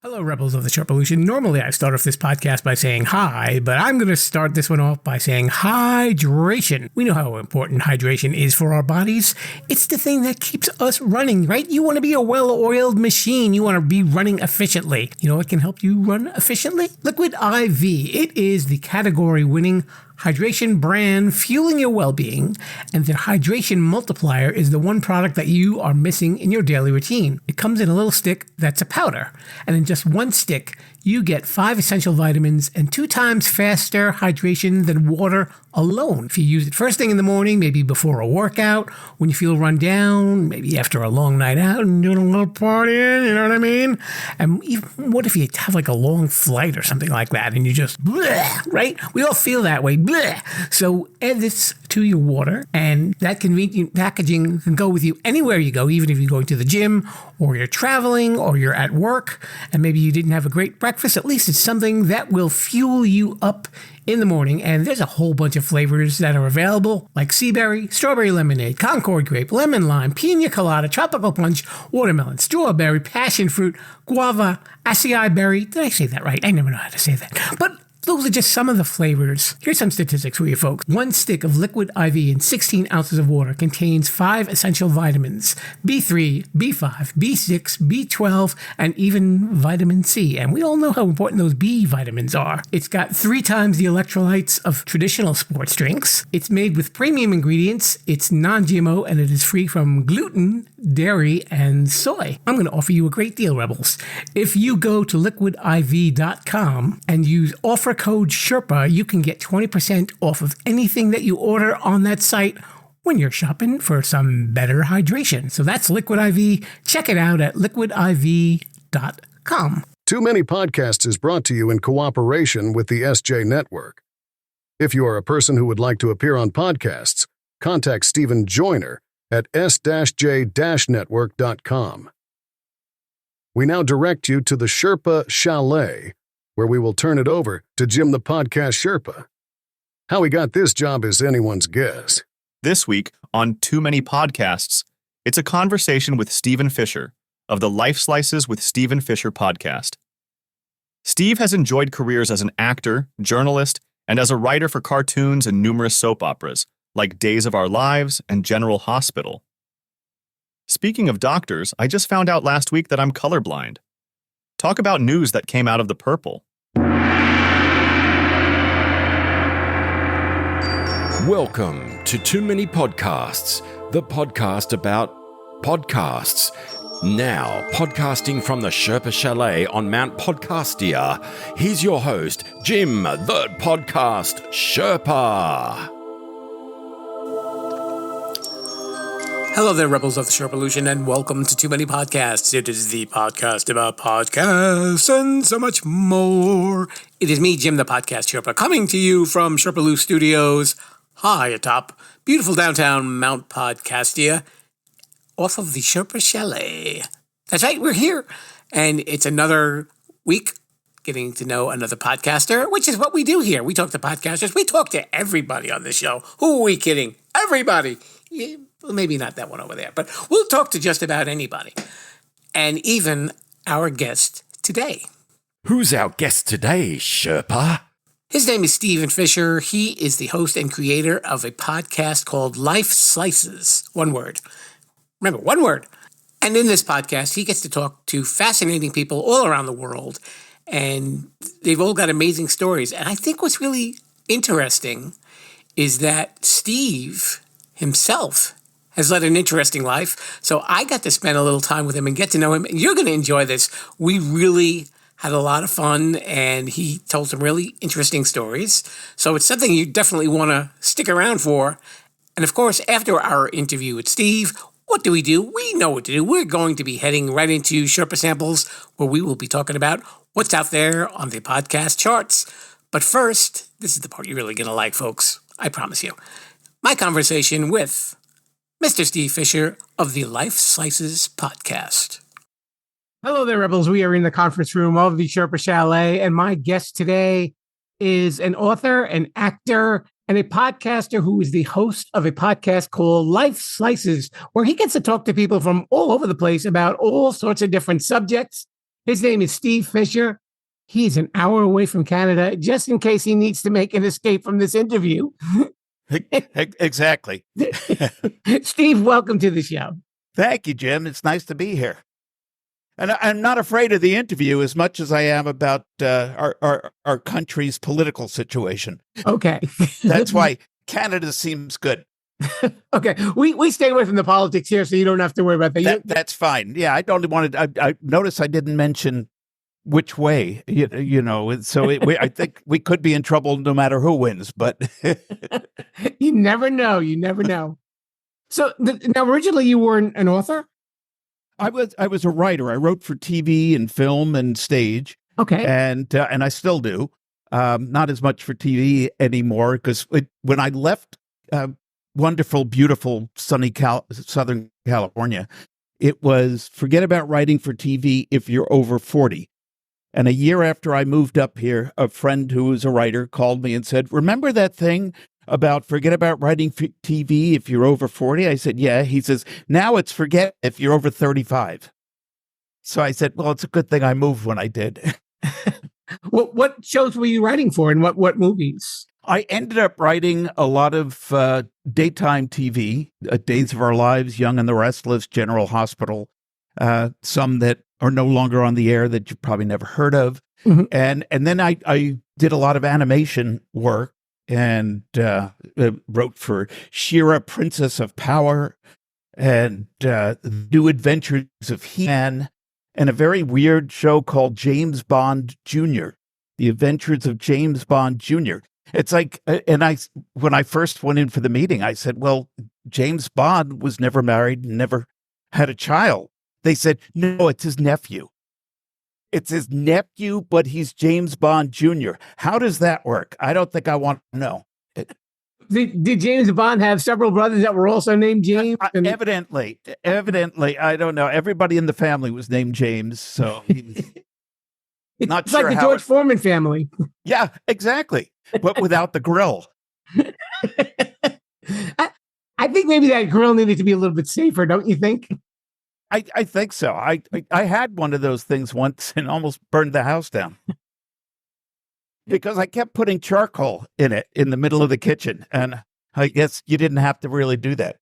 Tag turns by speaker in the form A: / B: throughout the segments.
A: Hello, Rebels of the Sherpa Revolution. Normally, I start off this podcast by saying hi, but I'm going to start this one off by saying hydration. We know how important hydration is for our bodies. It's the thing that keeps us running, right? You want to be a well-oiled machine. You want to be running efficiently. You know what can help you run efficiently? Liquid IV. It is the category-winning hydration brand fueling your well-being, and the hydration multiplier is the one product that you are missing in your daily routine. It comes in a little stick that's a powder, and in just one stick, you get 5 essential vitamins and 2 times faster hydration than water alone. If you use it first thing in the morning, maybe before a workout, when you feel run down, maybe after a long night out and doing a little partying, you know what I mean? And even what if you have like a long flight or something like that and you just bleh, right? We all feel that way, bleh. So add this to your water, and that convenient packaging can go with you anywhere you go, even if you're going to the gym or you're traveling or you're at work and maybe you didn't have a great breakfast. At least it's something that will fuel you up in the morning, and there's a whole bunch of flavors that are available, like sea berry, strawberry lemonade, Concord grape, lemon lime, pina colada, tropical punch, watermelon, strawberry, passion fruit, guava, acai berry. Did I say that right? I never know how to say that. But those are just some of the flavors. Here's some statistics for you folks. 1 stick of liquid IV in 16 ounces of water contains 5 essential vitamins, B3, B5, B6, B12, and even vitamin C. And we all know how important those B vitamins are. It's got 3 times the electrolytes of traditional sports drinks. It's made with premium ingredients. It's non-GMO, and it is free from gluten, dairy, and soy. I'm going to offer you a great deal, Rebels. If you go to liquidiv.com and use offer code Sherpa, you can get 20% off of anything that you order on that site when you're shopping for some better hydration. So that's Liquid IV. Check it out at liquidiv.com.
B: Too Many Podcasts is brought to you in cooperation with the SJ Network. If you are a person who would like to appear on podcasts, contact Stephen Joyner at s-j-network.com. We now direct you to the Sherpa Chalet, where we will turn it over to Jim the Podcast Sherpa. How he got this job is anyone's guess.
C: This week on Too Many Podcasts, it's a conversation with Stephen Fisher of the Lifeslices with Stephen Fisher podcast. Steve has enjoyed careers as an actor, journalist, and as a writer for cartoons and numerous soap operas, like Days of Our Lives and General Hospital. Speaking of doctors, I just found out last week that I'm colorblind. Talk about news that came out of the purple.
D: Welcome to Too Many Podcasts, the podcast about podcasts. Now, podcasting from the Sherpa Chalet on Mount Podcastia, here's your host, Jim, the Podcast Sherpa.
A: Hello there, Rebels of the Sherpa Revolution, and welcome to Too Many Podcasts. It is the podcast about podcasts and so much more. It is me, Jim, the Podcast Sherpa, coming to you from Sherpa Studios, high atop beautiful downtown Mount Podcastia, off of the Sherpa Chalet. That's right, we're here, and it's another week getting to know another podcaster, which is what we do here. We talk to podcasters. We talk to everybody on this show. Who are we kidding? Everybody. Yeah, well, maybe not that one over there, but we'll talk to just about anybody. And even our guest today.
D: Who's our guest today, Sherpa?
A: His name is Stephen Fisher. He is the host and creator of a podcast called Lifeslices. One word. Remember, one word. And in this podcast, he gets to talk to fascinating people all around the world. And they've all got amazing stories. And I think what's really interesting is that Steve himself has led an interesting life. So I got to spend a little time with him and get to know him. And you're going to enjoy this. We really had a lot of fun, and he told some really interesting stories. So it's something you definitely want to stick around for. And of course, after our interview with Steve, what do? We know what to do. We're going to be heading right into Sherpa Samples, where we will be talking about what's out there on the podcast charts. But first, this is the part you're really going to like, folks. I promise you. My conversation with Mr. Steve Fisher of the Lifeslices podcast. Hello there, Rebels. We are in the conference room of the Sherpa Chalet, and my guest today is an author, an actor, and a podcaster who is the host of a podcast called Lifeslices, where he gets to talk to people from all over the place about all sorts of different subjects. His name is Steve Fisher. He's an hour away from Canada, just in case he needs to make an escape from this interview.
E: Exactly.
A: Steve, welcome to the show.
E: Thank you, Jim. It's nice to be here. And I'm not afraid of the interview as much as I am about our country's political situation.
A: Okay.
E: That's why Canada seems good.
A: Okay. We stay away from the politics here, so you don't have to worry about that.
E: That's fine. Yeah, I don't want to. I notice I didn't mention which way, you know. So I think we could be in trouble no matter who wins. But
A: you never know. You never know. So now, originally, you were an author.
E: I was a writer. I wrote for TV and film and stage.
A: Okay.
E: And I still do. Not as much for TV anymore because when I left wonderful, beautiful, sunny Southern California, it was forget about writing for TV if you're over 40. And a year after I moved up here, a friend who was a writer called me and said, "Remember that thing about forget about writing for TV if you're over 40? I said, yeah. He says, now it's forget if you're over 35. So I said, well, it's a good thing I moved when I did.
A: What shows were you writing for and what movies?
E: I ended up writing a lot of daytime TV, Days of Our Lives, Young and the Restless, General Hospital, some that are no longer on the air that you probably never heard of.
A: Mm-hmm.
E: And then I did a lot of animation work and wrote for She-Ra, Princess of Power, and New Adventures of He-Man, and a very weird show called James Bond Jr., The Adventures of James Bond Jr. It's like, when I first went in for the meeting, I said, well, James Bond was never married, never had a child. They said, no, it's his nephew. It's his nephew, but he's James Bond Jr. How does that work? I don't think I want to know.
A: Did James Bond have several brothers that were also named James?
E: Evidently, I don't know. Everybody in the family was named James, so not
A: it's
E: sure
A: like the
E: how
A: George Foreman family.
E: Yeah, exactly, but without the grill.
A: I think maybe that grill needed to be a little bit safer, don't you think?
E: I think so. I had one of those things once and almost burned the house down because I kept putting charcoal in it in the middle of the kitchen, and I guess you didn't have to really do that.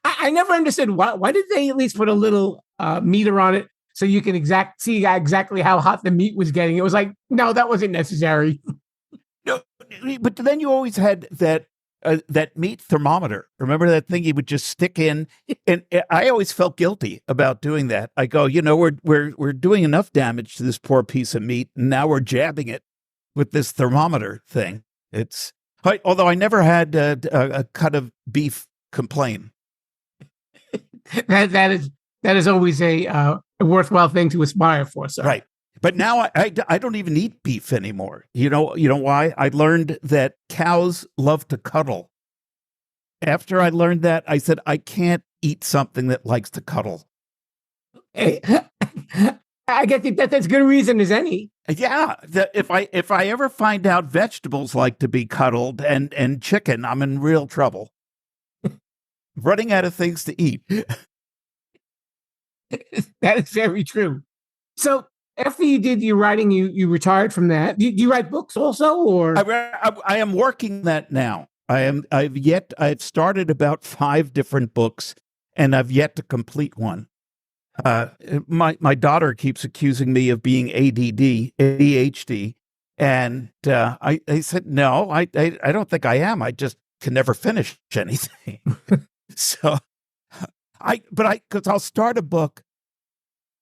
A: I never understood why did they at least put a little meter on it so you can see exactly how hot the meat was getting. It was like, no, that wasn't necessary.
E: No, but then you always had that meat thermometer. Remember that thing you would just stick in? And I always felt guilty about doing that. I go, we're doing enough damage to this poor piece of meat, and now we're jabbing it with this thermometer thing. Although I never had a cut of beef complain.
A: that is always a worthwhile thing to aspire for, sir.
E: Right. But now I don't even eat beef anymore. You know why? I learned that cows love to cuddle. After I learned that, I said, I can't eat something that likes to cuddle.
A: Hey, I guess that's as good a reason as any.
E: Yeah. If I ever find out vegetables like to be cuddled and chicken, I'm in real trouble. Running out of things to eat.
A: That is very true. So, after you did your writing, you retired from that. Do you write books also, or?
E: I am working that now. I've started about 5 different books, and I've yet to complete one. My daughter keeps accusing me of being ADHD, and I said no, I don't think I am. I just can never finish anything. So, because I'll start a book.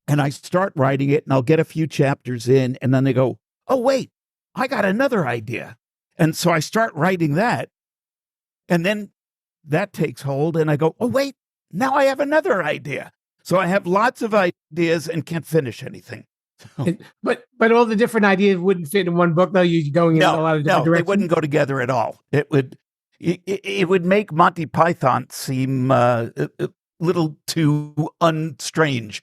E: And I start writing it, and I'll get a few chapters in, and then they go, oh, wait, I got another idea. And so I start writing that, and then that takes hold, and I go, oh, wait, now I have another idea. So I have lots of ideas and can't finish anything.
A: But all the different ideas wouldn't fit in one book, though? You're going in a lot of different directions?
E: They wouldn't go together at all. It would make Monty Python seem little too unstrange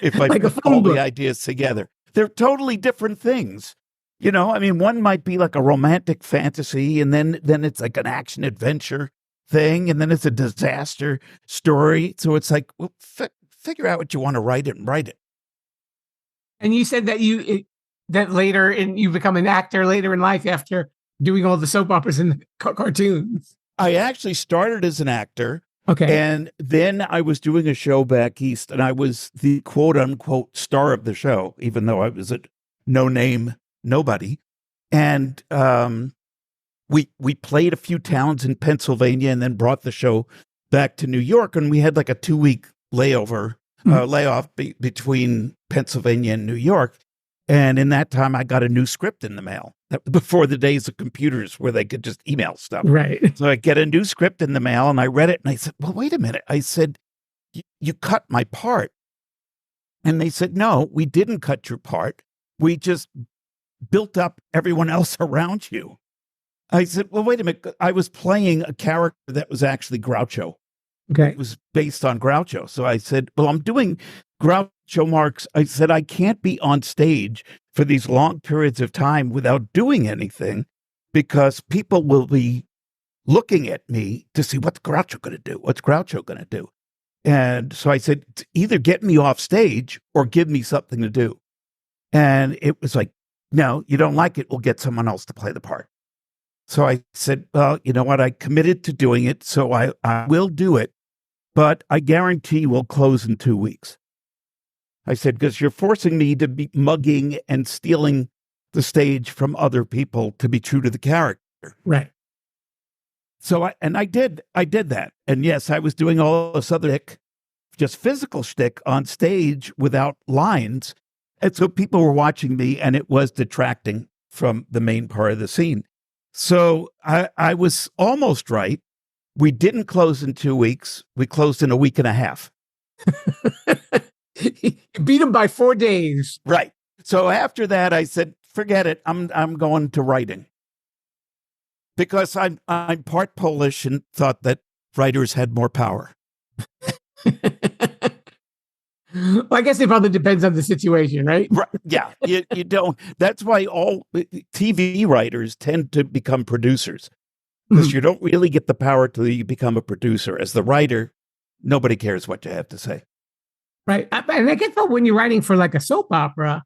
E: if I put all the ideas together. They're totally different things. One might be like a romantic fantasy, and then it's like an action adventure thing, and then it's a disaster story. So it's like, well, figure out what you want to write it and write it.
A: And you said that you become an actor later in life after doing all the soap operas and cartoons.
E: I actually started as an actor.
A: Okay.
E: And then I was doing a show back east, and I was the quote unquote star of the show, even though I was a no name nobody. And we played a few towns in Pennsylvania and then brought the show back to New York. And we had like a 2-week layoff between Pennsylvania and New York. And in that time, I got a new script in the mail. That was before the days of computers where they could just email stuff.
A: Right.
E: So I get a new script in the mail and I read it and I said, well, wait a minute. I said, you cut my part. And they said, no, we didn't cut your part. We just built up everyone else around you. I said, well, wait a minute. I was playing a character that was actually Groucho.
A: Okay.
E: It was based on Groucho. So I said, well, I'm doing Groucho marks. I said, I can't be on stage for these long periods of time without doing anything because people will be looking at me to see what's Groucho going to do? What's Groucho going to do? And so I said, either get me off stage or give me something to do. And it was like, no, you don't like it. We'll get someone else to play the part. So I said, well, you know what? I committed to doing it. So I will do it, but I guarantee we'll close in 2 weeks. I said, because you're forcing me to be mugging and stealing the stage from other people to be true to the character.
A: Right.
E: So I did that. And yes, I was doing all this other just physical shtick on stage without lines. And so people were watching me and it was detracting from the main part of the scene. So I was almost right. We didn't close in 2 weeks. We closed in a week and a half.
A: Beat him by 4 days.
E: Right. So after that, I said, forget it. I'm going to writing. Because I'm part Polish and thought that writers had more power.
A: Well, I guess it probably depends on the situation, right?
E: Right. Yeah, you don't. That's why all TV writers tend to become producers, because you don't really get the power till you become a producer. As the writer, nobody cares what you have to say.
A: Right. And I guess that when you're writing for like a soap opera,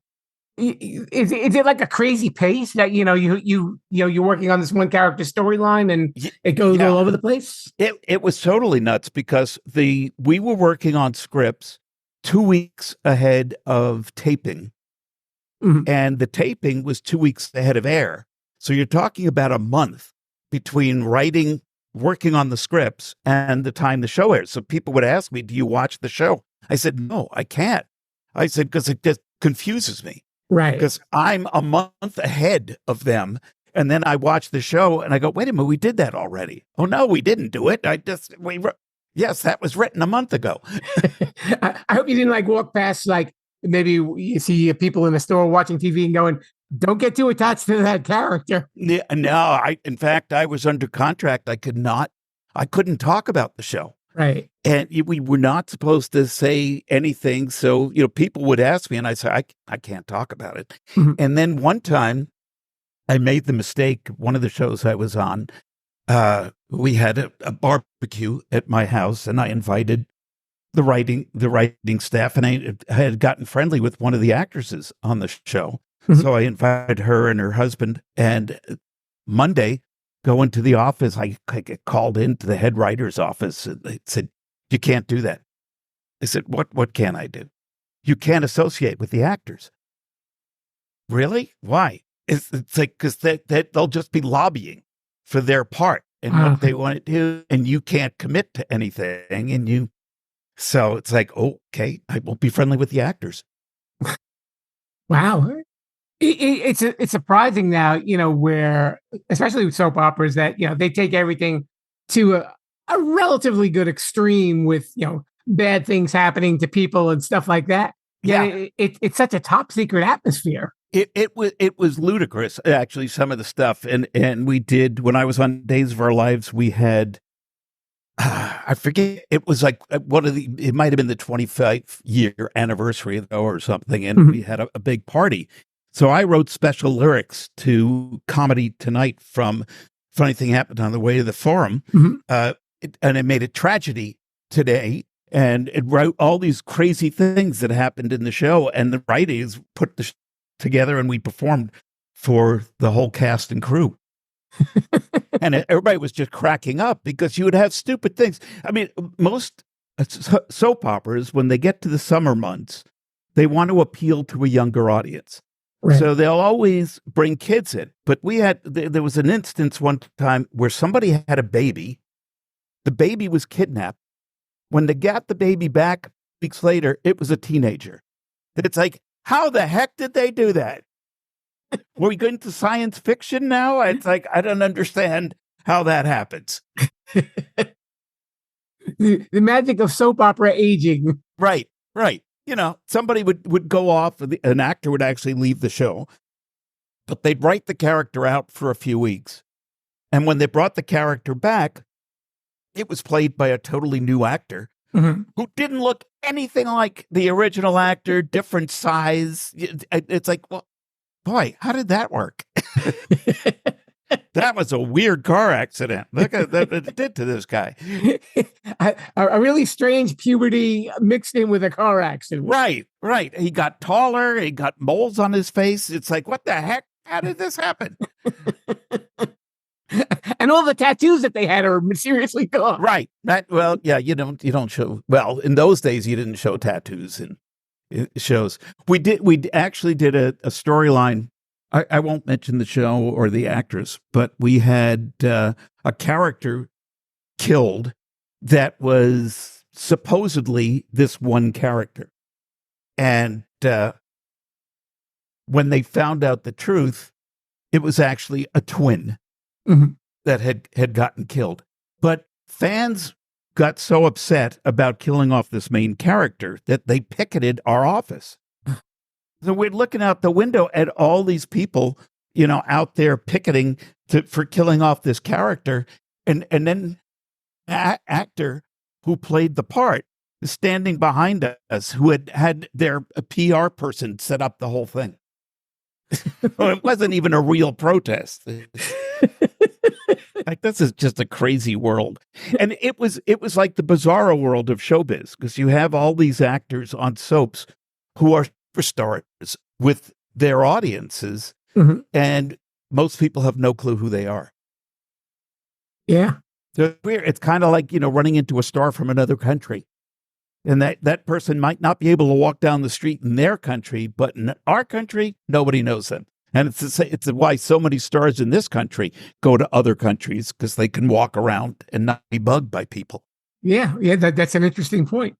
A: is it like a crazy pace that you're working on this one character storyline and it goes all over the place?
E: It was totally nuts because we were working on scripts 2 weeks ahead of taping, and the taping was 2 weeks ahead of air. So you're talking about a month between working on the scripts and the time the show airs. So people would ask me, do you watch the show? I said, no, I can't. I said, because it just confuses me.
A: Right.
E: Because I'm a month ahead of them. And then I watch the show and I go, wait a minute, we did that already. Oh, no, we didn't do it. Yes, that was written a month ago.
A: I hope you didn't walk past, maybe you see people in the store watching TV and going, don't get too attached to that character.
E: No, in fact, I was under contract. I couldn't talk about the show.
A: Right.
E: And we were not supposed to say anything. So, people would ask me and I say, I can't talk about it. And then one time I made the mistake, one of the shows I was on, we had a barbecue at my house and I invited the writing staff, and I had gotten friendly with one of the actresses on the show. So I invited her and her husband, and Monday, going to the office, I get called into the head writer's office and they said, you can't do that. I said, what can I do? You can't associate with the actors. Really? Why? It's like, because they'll just be lobbying for their part and what they want to do, and you can't commit to anything, so it's like, okay, I won't be friendly with the actors.
A: Wow. It's surprising now, where, especially with soap operas, that, they take everything to a relatively good extreme with, bad things happening to people and stuff like that. Yeah. It's such a top secret atmosphere.
E: It was ludicrous, actually, some of the stuff. And we did, when I was on Days of Our Lives, we had, I forget, it was like it might have been the 25-year anniversary or something. And we had a big party. So I wrote special lyrics to Comedy Tonight from Funny Thing Happened on the Way to the Forum. And it made it Tragedy Today. and it wrote all these crazy things that happened in the show, and the writers put the together, and we performed for the whole cast and crew. And everybody was just cracking up because you would have stupid things. I mean, most soap operas, when they get to the summer months, they want to appeal to a younger audience.
A: Right.
E: So they'll always bring kids in. But there was an instance one time where somebody had a baby. The baby was kidnapped. When they got the baby back weeks later, it was a teenager. It's like, how the heck did they do that? Were we going to science fiction now? It's like, I don't understand how that happens.
A: The magic of soap opera aging.
E: Right. You know, somebody would go off, an actor would actually leave the show, but they'd write the character out for a few weeks. And when they brought the character back, it was played by a totally new actor who didn't look anything like the original actor, different size. It's like, well, boy, how did that work? That was a weird car accident. Look at what it did to this guy.
A: A really strange puberty mixed in with a car accident.
E: Right. He got taller. He got moles on his face. It's like, what the heck? How did this happen?
A: And all the tattoos that they had are mysteriously gone.
E: Right. Well, yeah, you don't show, well, in those days, you didn't show tattoos in shows. We actually did a storyline. I won't mention the show or the actress, but we had a character killed that was supposedly this one character. And when they found out the truth, it was actually a twin that had gotten killed. But fans got so upset about killing off this main character that they picketed our office. So we're looking out the window at all these people, you know, out there picketing for killing off this character. And then actor who played the part is standing behind us, who had their PR person set up the whole thing. It wasn't even a real protest. Like, this is just a crazy world. And it was like the bizarro world of showbiz, because you have all these actors on soaps who are superstars with their audiences, and most people have no clue who they are.
A: Yeah.
E: So it's kind of like, you know, running into a star from another country. And that person might not be able to walk down the street in their country, but in our country, nobody knows them. And it's why so many stars in this country go to other countries, because they can walk around and not be bugged by people.
A: Yeah, that's an interesting point.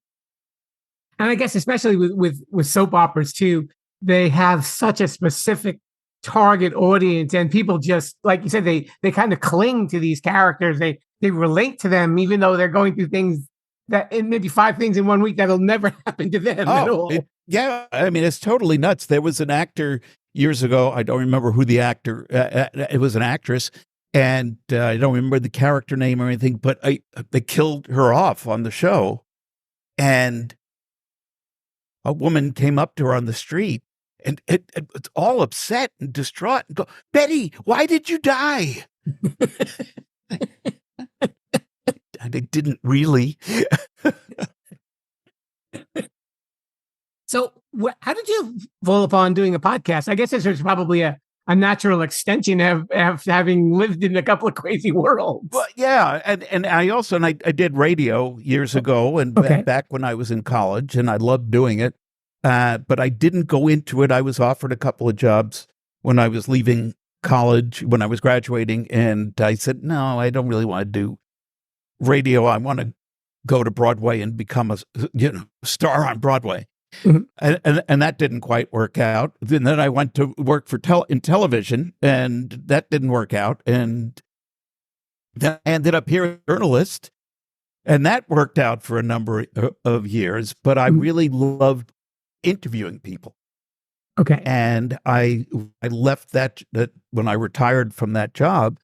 A: And I guess especially with soap operas too, they have such a specific target audience, and people just, like you said, they kind of cling to these characters. They relate to them, even though they're going through things that, maybe 5 things in 1 week that'll never happen to them at all.
E: Yeah, I mean, it's totally nuts. There was an actor years ago. I don't remember who the actor. It was an actress, and I don't remember the character name or anything. But they killed her off on the show, and a woman came up to her on the street, and it's all upset and distraught, and go, "Betty, why did you die?" And it didn't really.
A: So how did you fall upon doing a podcast? I guess there's probably a natural extension of having lived in a couple of crazy worlds.
E: Well, yeah. And I also, I did radio years ago, and back when I was in college, and I loved doing it. But I didn't go into it. I was offered a couple of jobs when I was leaving college, when I was graduating. And I said, no, I don't really want to do radio. I want to go to Broadway and become a star on Broadway. And that didn't quite work out. And then I went to work for in television, and that didn't work out. And then I ended up here as a journalist, and that worked out for a number of years. But I really loved interviewing people.
A: Okay.
E: And I left that when I retired from that job.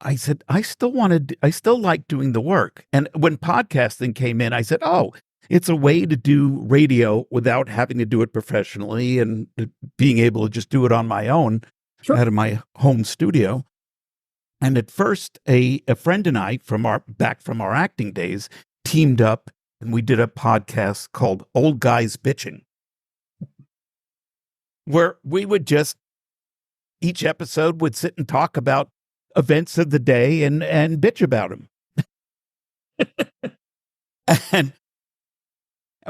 E: I said, I still like doing the work. And when podcasting came in, I said, oh, it's a way to do radio without having to do it professionally, and being able to just do it on my own out of my home studio. And at first, a friend and I from our acting days teamed up and we did a podcast called Old Guys Bitching, where we would just, each episode would sit and talk about events of the day and bitch about them. And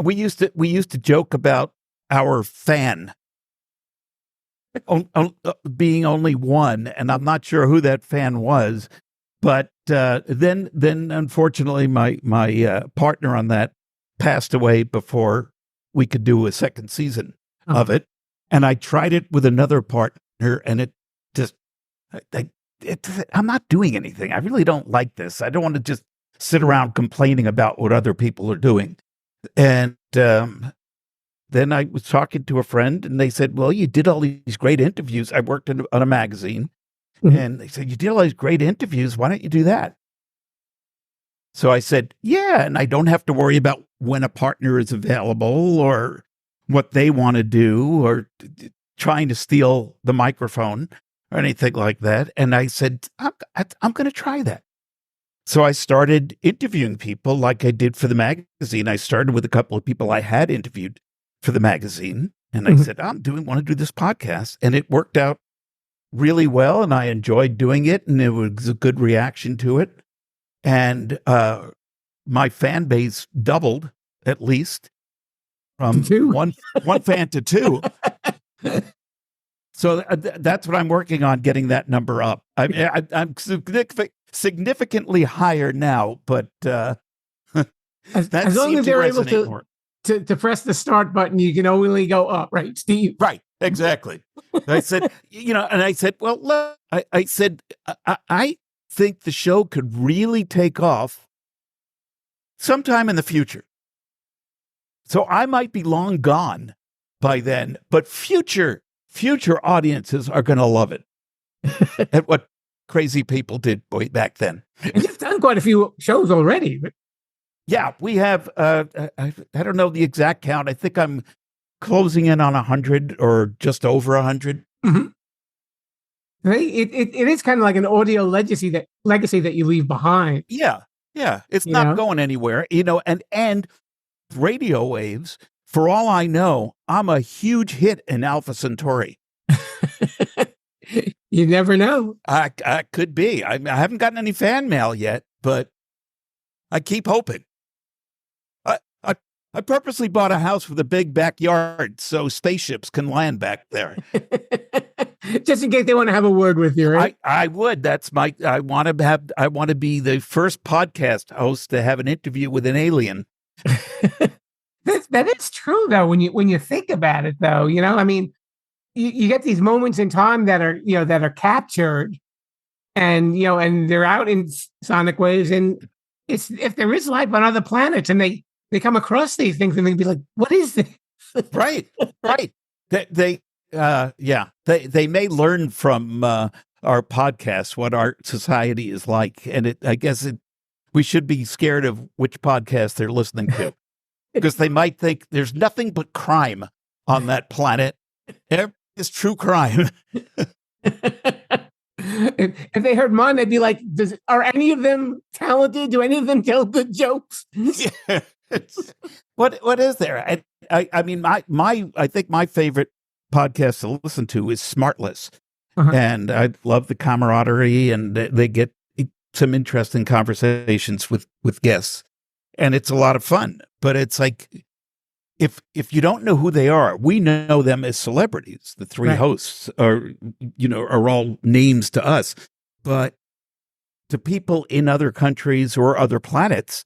E: we used to joke about our fan being only one, and I'm not sure who that fan was, but then unfortunately my partner on that passed away before we could do a second season of it, and I tried it with another partner, and it just I'm not doing anything. I really don't like this. I don't want to just sit around complaining about what other people are doing. And then I was talking to a friend, and they said, well, you did all these great interviews. I worked on a magazine, and they said, you did all these great interviews. Why don't you do that? So I said, yeah, and I don't have to worry about when a partner is available or what they want to do or trying to steal the microphone or anything like that. And I said, I'm going to try that. So I started interviewing people like I did for the magazine. I started with a couple of people I had interviewed for the magazine. And I said, want to do this podcast. And it worked out really well. And I enjoyed doing it. And it was a good reaction to it. And my fan base doubled, at least, from one fan to two. So that's what I'm working on, getting that number up. I'm significantly higher now, but
A: as long as they're able to press the start button, you can only go up, right, Steve?
E: Right, exactly. I said, and I said, well, look, I said, I think the show could really take off sometime in the future. So I might be long gone by then, but future audiences are going to love it. At what crazy people did way back then.
A: And you've done quite a few shows already.
E: Yeah, we have, I don't know the exact count. I think I'm closing in on 100 or just over 100.
A: Mm-hmm. It is kind of like an audio legacy that you leave behind.
E: Yeah. It's not going anywhere, and radio waves, for all I know, I'm a huge hit in Alpha Centauri.
A: You never know.
E: I could be. I haven't gotten any fan mail yet, but I keep hoping. I purposely bought a house with a big backyard so spaceships can land back there.
A: Just in case they want to have a word with you, right?
E: I would. That's I want to be the first podcast host to have an interview with an alien.
A: That is true, though. When you think about it, though, I mean, you get these moments in time that are captured, and and they're out in sonic waves, and if there is life on other planets, and they come across these things, and they'd be like, "What is this?"
E: Right. They may learn from our podcast what our society is like, and I guess we should be scared of which podcast they're listening to. Because they might think there's nothing but crime on that planet. It's true crime.
A: If they heard mine, they'd be like, are any of them talented? Do any of them tell good jokes?
E: Yeah. What is there? I mean, I think my favorite podcast to listen to is Smartless. And I love the camaraderie, and they get some interesting conversations with guests. And it's a lot of fun, but it's like, if you don't know who they are, we know them as celebrities. The three hosts are all names to us, but to people in other countries or other planets,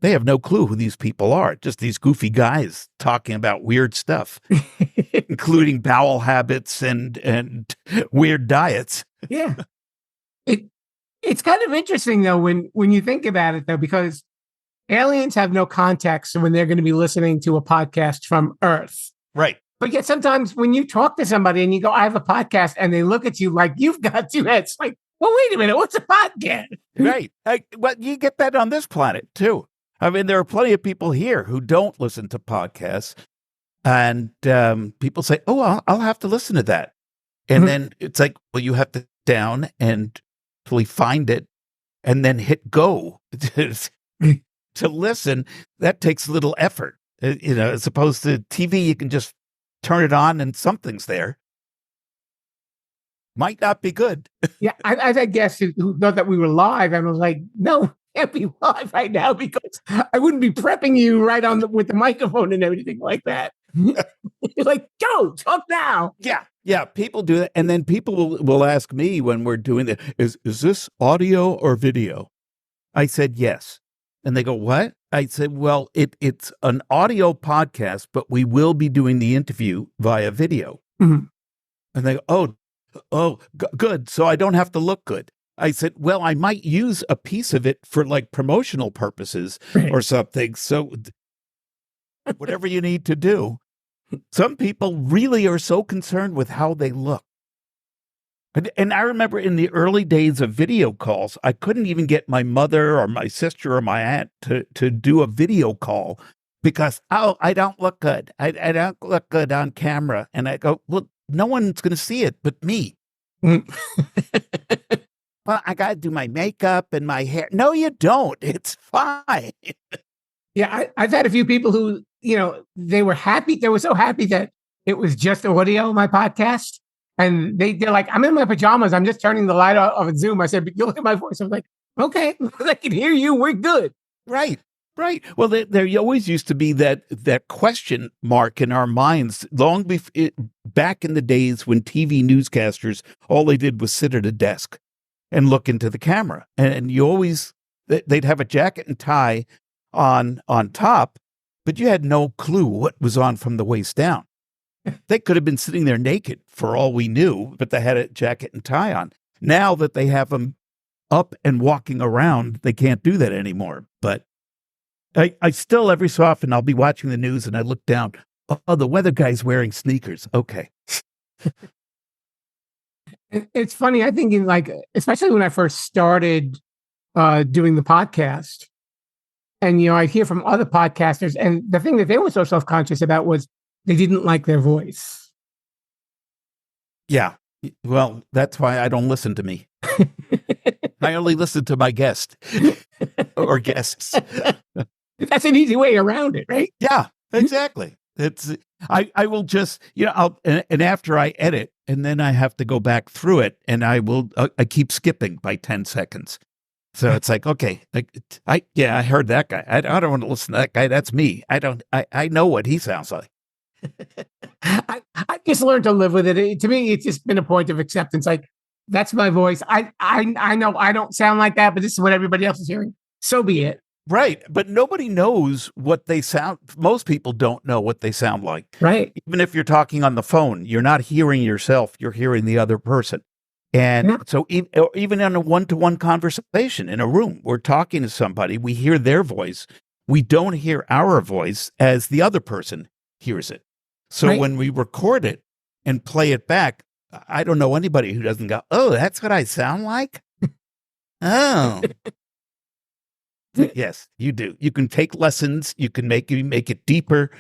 E: they have no clue who these people are. Just these goofy guys talking about weird stuff, including bowel habits and weird diets.
A: Yeah. It's kind of interesting, though, when you think about it, though, because aliens have no context when they're going to be listening to a podcast from Earth.
E: Right.
A: But yet sometimes when you talk to somebody and you go, I have a podcast, and they look at you like you've got two heads. Like, well, wait a minute, what's a podcast?
E: Right. Well, you get that on this planet, too. I mean, there are plenty of people here who don't listen to podcasts. And people say, oh, I'll have to listen to that. And then it's like, well, you have to down and actually find it and then hit go. to listen, that takes a little effort. As opposed to TV, you can just turn it on and something's there. Might not be good.
A: Yeah, I've had guests who thought that we were live, and I was like, no, can't be live right now because I wouldn't be prepping you right on with the microphone and everything like that. You're like, go, talk now.
E: Yeah, people do that. And then people will ask me when we're doing that, is this audio or video? I said, yes. And they go, what? I said, well, it's an audio podcast, but we will be doing the interview via video.
A: Mm-hmm.
E: And they go, good. So I don't have to look good. I said, well, I might use a piece of it for like promotional purposes or something. So whatever you need to do. Some people really are so concerned with how they look. And I remember in the early days of video calls, I couldn't even get my mother or my sister or my aunt to do a video call because, I don't look good. I don't look good on camera. And I go, well, no one's going to see it but me. Well, I got to do my makeup and my hair. No, you don't. It's fine.
A: Yeah, I've had a few people who, they were happy. They were so happy that it was just audio, my podcast. And they're like, I'm in my pajamas. I'm just turning the light off of Zoom. I said, but you'll hear my voice. I was like, okay, I can hear you. We're good.
E: Right. Well, there always used to be that question mark in our minds long before, back in the days when TV newscasters, all they did was sit at a desk and look into the camera. And you always, they'd have a jacket and tie on top, but you had no clue what was on from the waist down. They could have been sitting there naked for all we knew, but they had a jacket and tie on. Now that they have them up and walking around, they can't do that anymore. But I still, every so often, I'll be watching the news and I look down. Oh, the weather guy's wearing sneakers. Okay.
A: It's funny. I think especially when I first started doing the podcast, and, I'd hear from other podcasters, and the thing that they were so self-conscious about was they didn't like their voice.
E: Yeah. Well, that's why I don't listen to me. I only listen to my guest or guests.
A: That's an easy way around it, right?
E: Yeah, exactly. I will just, and after I edit, and then I have to go back through it, and I keep skipping by 10 seconds. So it's like, okay, I heard that guy. I don't want to listen to that guy. That's me. I know what he sounds like.
A: I just learned to live with it. To me, it's just been a point of acceptance. Like, that's my voice. I know I don't sound like that, but this is what everybody else is hearing. So be it.
E: Right. But nobody knows what they sound. Most people don't know what they sound like.
A: Right.
E: Even if you're talking on the phone, you're not hearing yourself. You're hearing the other person. And so even in a one-to-one conversation in a room, we're talking to somebody, we hear their voice. We don't hear our voice as the other person hears it. So when we record it and play it back, I don't know anybody who doesn't go, oh, that's what I sound like? Oh. Yes, you do. You can take lessons. You can make it deeper,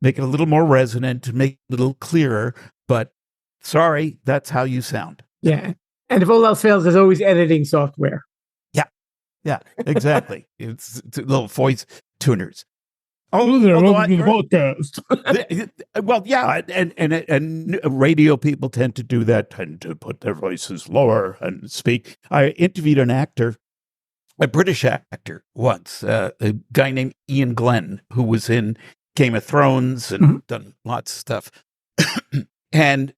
E: make it a little more resonant, make it a little clearer. But sorry, that's how you sound.
A: Yeah. And if all else fails, there's always editing software.
E: Yeah, exactly. It's little voice tuners.
A: Oh, they're welcome to the podcast.
E: Well, yeah, and radio people tend to put their voices lower and speak. I interviewed an actor, a British actor once, a guy named Ian Glenn, who was in Game of Thrones and done lots of stuff. And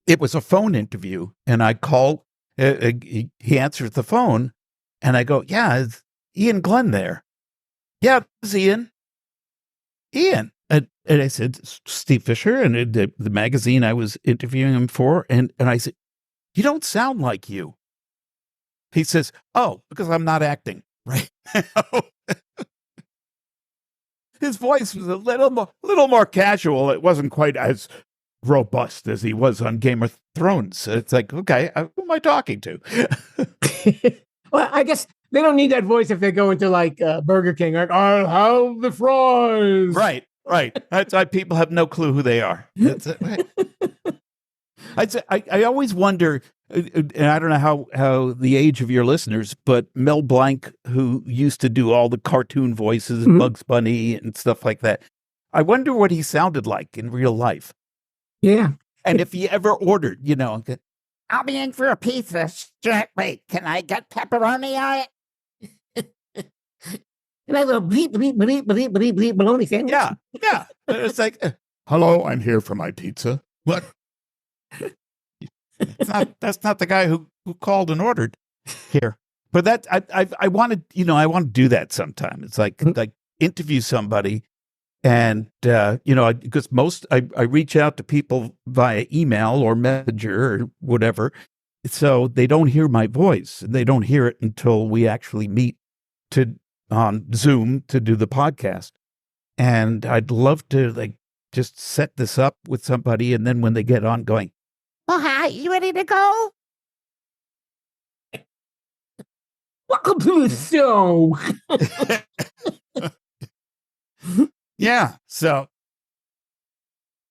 E: it was a phone interview, and I called, he answers the phone, and I go, yeah, is Ian Glenn there? Yeah, it's Ian. Ian. And I said, Steve Fisher, and the magazine I was interviewing him for, and I said, you don't sound like you. He says, oh, because I'm not acting, right? His voice was a little more casual. It wasn't quite as robust as he was on Game of Thrones. It's like, okay, who am I talking to?
A: Well, I guess they don't need that voice if they go into like Burger King, like, I'll have the fries.
E: Right. That's why people have no clue who they are. That's it. Right. I always wonder, and I don't know how the age of your listeners, but Mel Blanc, who used to do all the cartoon voices, Bugs Bunny and stuff like that, I wonder what he sounded like in real life.
A: Yeah.
E: And if he ever ordered,
F: I'll be in for a pizza. Wait, can I get pepperoni on it?
A: And I go bleep, bleep, bleep, bleep, bleep, bleep, bologna sandwich.
E: yeah. It's like, hello, I'm here for my pizza. What? That's not the guy who called and ordered here. But that I wanted, I want to do that sometime. It's like interview somebody, and because I reach out to people via email or messenger or whatever, so they don't hear my voice. They don't hear it until we actually meet on Zoom to do the podcast. And I'd love to just set this up with somebody, and then when they get on, going,
F: Oh, hi, you ready to go?
A: Welcome to the show.
E: yeah. So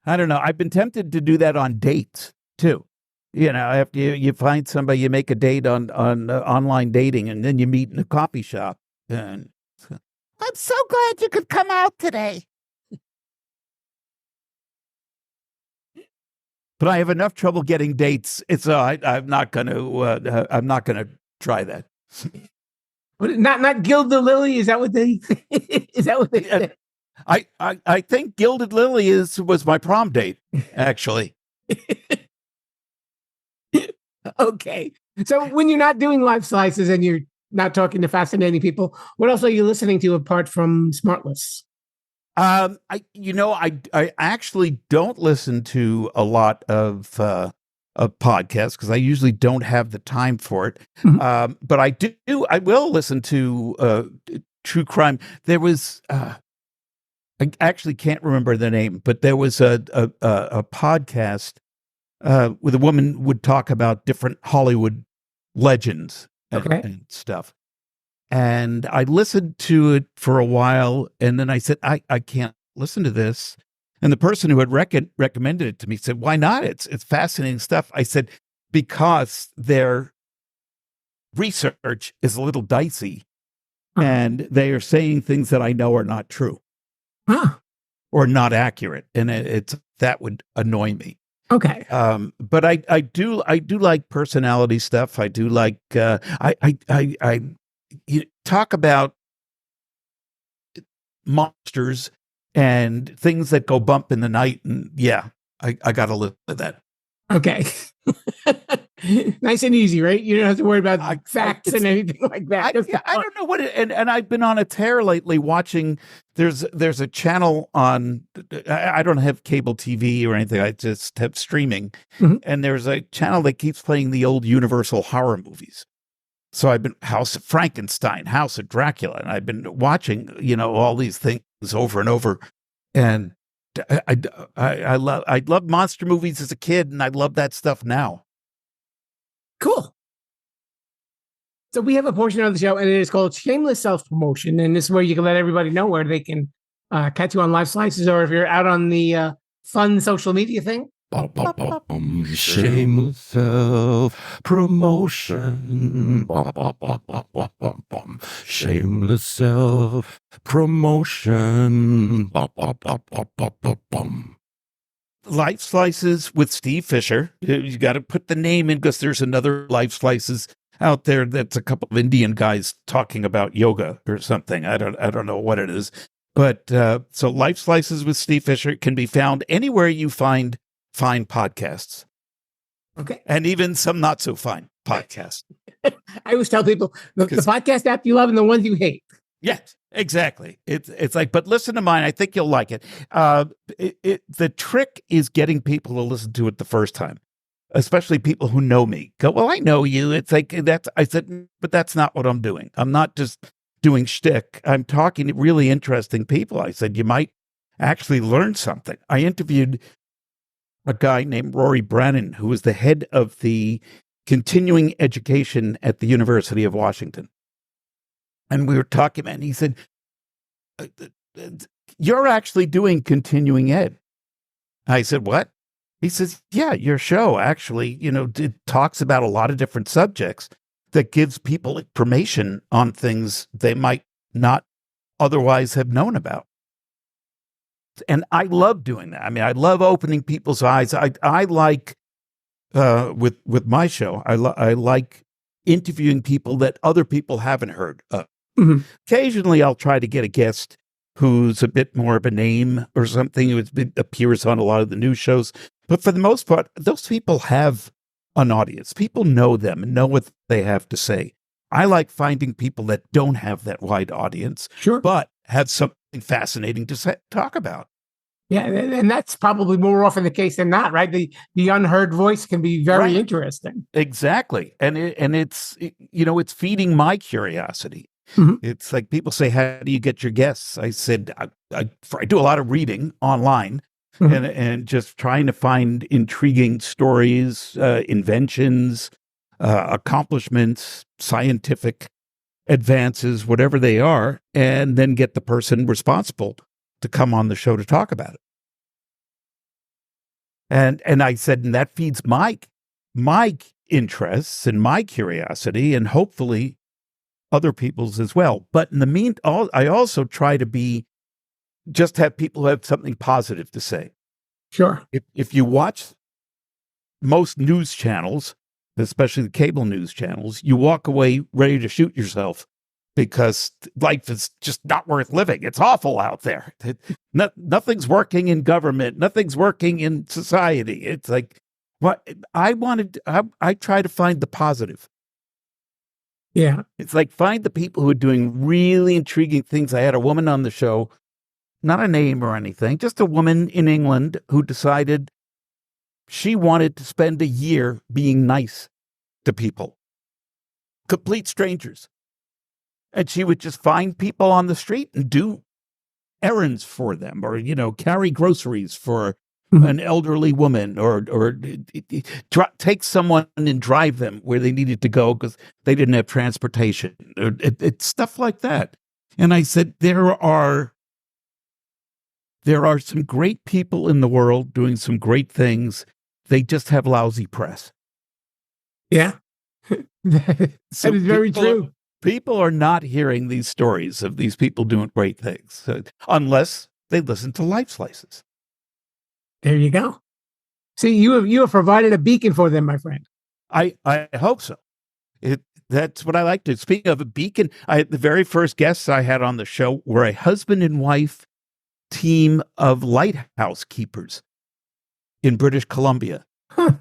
E: I don't know. I've been tempted to do that on dates too. After you find somebody, you make a date on online dating, and then you meet in a coffee shop. And
F: I'm so glad you could come out today.
E: But I have enough trouble getting dates. I'm not going to try that.
A: Not Gilded Lily. Is that what they? Is that what they said?
E: I think Gilded Lily was my prom date, actually.
A: Okay. So when you're not doing Lifeslices and you're not talking to fascinating people, what else are you listening to apart from Smartless?
E: I actually don't listen to a lot of podcasts because I usually don't have the time for it.
A: Mm-hmm.
E: But I will listen to true crime. There was, I actually can't remember the name, but there was a podcast where the woman would talk about different Hollywood legends and stuff. And I listened to it for a while, and then I said, I can't listen to this. And the person who had recommended it to me said, why not? It's fascinating stuff. I said, because their research is a little dicey, and they are saying things that I know are not true or not accurate. And that would annoy me.
A: Okay.
E: But I do like personality stuff. I do like, you talk about monsters and things that go bump in the night, and I got to live with that.
A: Okay. Nice and easy, right? You don't have to worry about facts and anything like that.
E: I don't know what and I've been on a tear lately watching. There's a channel on. I don't have cable TV or anything. I just have streaming, and there's a channel that keeps playing the old Universal horror movies. So I've been House of Frankenstein, House of Dracula, and I've been watching, all these things over and over. And I love monster movies as a kid, and I love that stuff now.
A: Cool. So we have a portion of the show, and it is called Shameless Self-Promotion. And this is where you can let everybody know where they can catch you on Lifeslices, or if you're out on the fun social media thing.
D: Shameless self-promotion. Shameless self-promotion.
E: Lifeslices with Steve Fisher. You got to put the name in because there's another Lifeslices out there that's a couple of Indian guys talking about yoga or something. I don't know what it is. But so Lifeslices with Steve Fisher can be found anywhere you find fine podcasts.
A: Okay.
E: And even some not so fine podcasts.
A: I always tell people the podcast app you love and the ones you hate.
E: Yes, exactly. It's like, but listen to mine. I think you'll like it. The trick is getting people to listen to it the first time, especially people who know me. Go, well, I know you. It's like I said, but that's not what I'm doing. I'm not just doing shtick. I'm talking to really interesting people. I said, you might actually learn something. I interviewed a guy named Rory Brannon, who was the head of the continuing education at the University of Washington. And we were talking, and he said, you're actually doing continuing ed. I said, what? He says, yeah, your show actually, it talks about a lot of different subjects that gives people information on things they might not otherwise have known about. And I love doing that. I mean, I love opening people's eyes. I like, with my show, I like interviewing people that other people haven't heard of.
A: Mhm.
E: Occasionally, I'll try to get a guest who's a bit more of a name or something, who appears on a lot of the news shows. But for the most part, those people have an audience. People know them and know what they have to say. I like finding people that don't have that wide audience,
A: Sure.
E: but have something fascinating to talk about.
A: Yeah, and that's probably more often the case than not, right? The unheard voice can be very
E: Right.
A: interesting.
E: Exactly. And it's feeding my curiosity.
A: Mhm.
E: It's like people say, how do you get your guests? I said, I do a lot of reading online.
A: Mhm.
E: And just trying to find intriguing stories, inventions, accomplishments, scientific advances, whatever they are, and then get the person responsible to come on the show to talk about it. And I said, and that feeds my interests and my curiosity, and hopefully other people's as well. But in the meantime, I also try to just have people who have something positive to say.
A: Sure.
E: If you watch most news channels, especially the cable news channels, you walk away ready to shoot yourself because life is just not worth living. It's awful out there. Nothing's working in government. Nothing's working in society. It's like, what I try to find the positive.
A: Yeah.
E: It's like, find the people who are doing really intriguing things. I had a woman on the show, not a name or anything, just a woman in England who decided she wanted to spend a year being nice to people, complete strangers. And she would just find people on the street and do errands for them, or, carry groceries for an elderly woman, or take someone and drive them where they needed to go because they didn't have transportation. It's stuff like that. And I said, there are some great people in the world doing some great things. They just have lousy press.
A: Yeah. That
E: So
A: is very true.
E: People are not hearing these stories of these people doing great things unless they listen to Lifeslices.
A: There you go. See, you have provided a beacon for them, my friend.
E: I hope so. That's what I like to. Speaking of a beacon, the very first guests I had on the show were a husband and wife team of lighthouse keepers in British Columbia.
A: Huh.